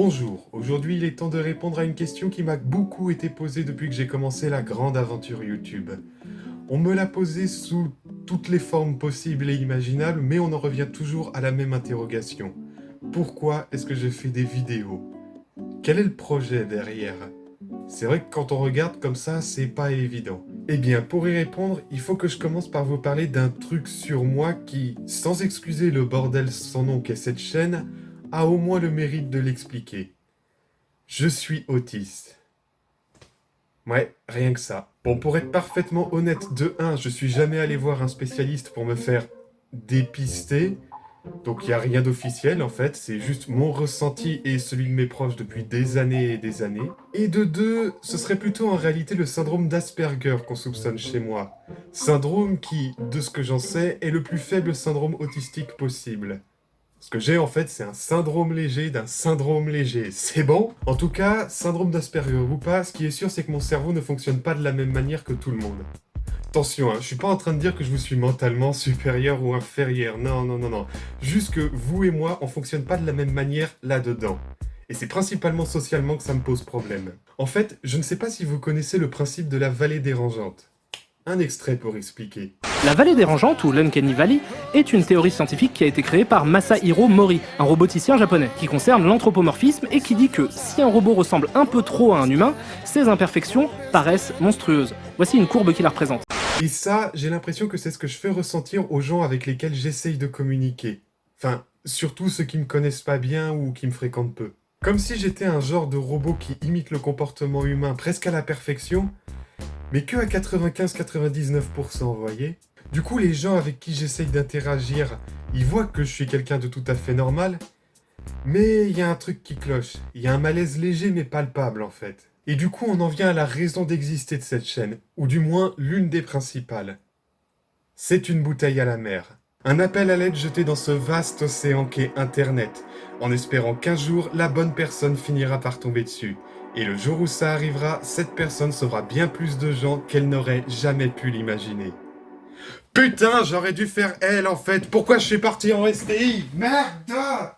Bonjour, aujourd'hui il est temps de répondre à une question qui m'a beaucoup été posée depuis que j'ai commencé la grande aventure YouTube. On me l'a posée sous toutes les formes possibles et imaginables, mais on en revient toujours à la même interrogation. Pourquoi est-ce que je fais des vidéos? Quel est le projet derrière? C'est vrai que quand on regarde comme ça, c'est pas évident. Eh bien, pour y répondre, il faut que je commence par vous parler d'un truc sur moi qui, sans excuser le bordel sans nom qu'est cette chaîne, a au moins le mérite de l'expliquer. Je suis autiste. Ouais, rien que ça. Bon, pour être parfaitement honnête, de 1, je suis jamais allé voir un spécialiste pour me faire dépister. Donc il n'y a rien d'officiel en fait, c'est juste mon ressenti et celui de mes proches depuis des années et des années. Et de 2, ce serait plutôt en réalité le syndrome d'Asperger qu'on soupçonne chez moi. Syndrome qui, de ce que j'en sais, est le plus faible syndrome autistique possible. Ce que j'ai en fait, c'est un syndrome léger d'un syndrome léger. C'est bon? En tout cas, syndrome d'Asperger ou pas, ce qui est sûr, c'est que mon cerveau ne fonctionne pas de la même manière que tout le monde. Attention, hein, je suis pas en train de dire que je vous suis mentalement supérieur ou inférieur. Non, non, non, non. Juste que vous et moi, on fonctionne pas de la même manière là-dedans. Et c'est principalement socialement que ça me pose problème. En fait, je ne sais pas si vous connaissez le principe de la vallée dérangeante. Un extrait pour expliquer. La vallée dérangeante, ou l'Uncanny Valley, est une théorie scientifique qui a été créée par Masahiro Mori, un roboticien japonais, qui concerne l'anthropomorphisme et qui dit que si un robot ressemble un peu trop à un humain, ses imperfections paraissent monstrueuses. Voici une courbe qui la représente. Et ça, j'ai l'impression que c'est ce que je fais ressentir aux gens avec lesquels j'essaye de communiquer. Enfin, surtout ceux qui me connaissent pas bien ou qui me fréquentent peu. Comme si j'étais un genre de robot qui imite le comportement humain presque à la perfection, mais que à 95-99%, vous voyez? Du coup, les gens avec qui j'essaye d'interagir, ils voient que je suis quelqu'un de tout à fait normal, mais il y a un truc qui cloche. Il y a un malaise léger mais palpable en fait. Et du coup, on en vient à la raison d'exister de cette chaîne, ou du moins l'une des principales. C'est une bouteille à la mer. Un appel à l'aide jeté dans ce vaste océan qu'est Internet, en espérant qu'un jour, la bonne personne finira par tomber dessus. Et le jour où ça arrivera, cette personne sauvera bien plus de gens qu'elle n'aurait jamais pu l'imaginer. Putain, j'aurais dû faire elle en fait. Pourquoi je suis parti en STI? Merde!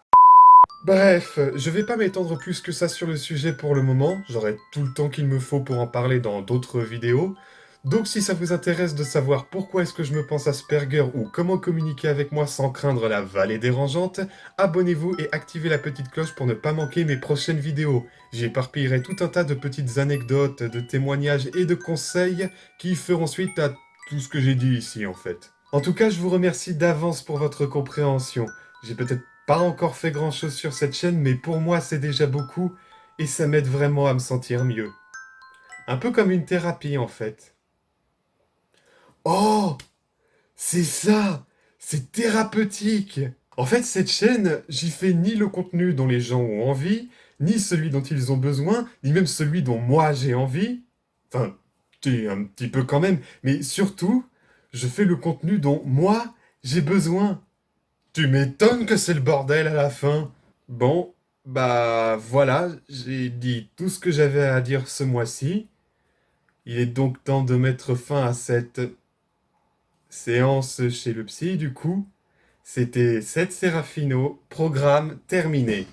Bref, je vais pas m'étendre plus que ça sur le sujet pour le moment, j'aurai tout le temps qu'il me faut pour en parler dans d'autres vidéos. Donc si ça vous intéresse de savoir pourquoi est-ce que je me pense Asperger ou comment communiquer avec moi sans craindre la vallée dérangeante, abonnez-vous et activez la petite cloche pour ne pas manquer mes prochaines vidéos. J'y éparpillerai tout un tas de petites anecdotes, de témoignages et de conseils qui feront suite à tout ce que j'ai dit ici en fait. En tout cas, je vous remercie d'avance pour votre compréhension. J'ai peut-être pas encore fait grand chose sur cette chaîne, mais pour moi c'est déjà beaucoup, et ça m'aide vraiment à me sentir mieux. Un peu comme une thérapie en fait. Oh, c'est ça! C'est thérapeutique! En fait, cette chaîne, j'y fais ni le contenu dont les gens ont envie, ni celui dont ils ont besoin, ni même celui dont moi j'ai envie. Enfin, un petit peu quand même, mais surtout, je fais le contenu dont moi j'ai besoin. Tu m'étonnes que c'est le bordel à la fin. Bon, bah voilà, j'ai dit tout ce que j'avais à dire ce mois-ci. Il est donc temps de mettre fin à cette séance chez le psy, du coup. C'était Seth Serafino, programme terminé.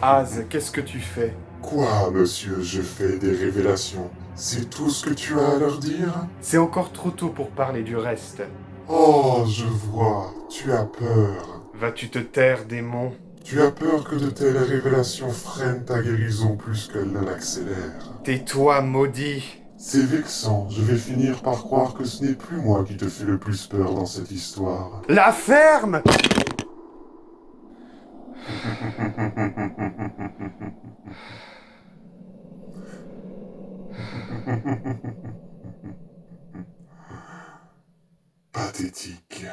Az, qu'est-ce que tu fais? Quoi, monsieur, je fais des révélations. C'est tout ce que tu as à leur dire? C'est encore trop tôt pour parler du reste. Oh, je vois, tu as peur. Vas-tu te taire, démon? Tu as peur que de telles révélations freinent ta guérison plus qu'elles ne l'accélèrent. Tais-toi, maudit! C'est vexant, je vais finir par croire que ce n'est plus moi qui te fais le plus peur dans cette histoire. La ferme! Pathétique.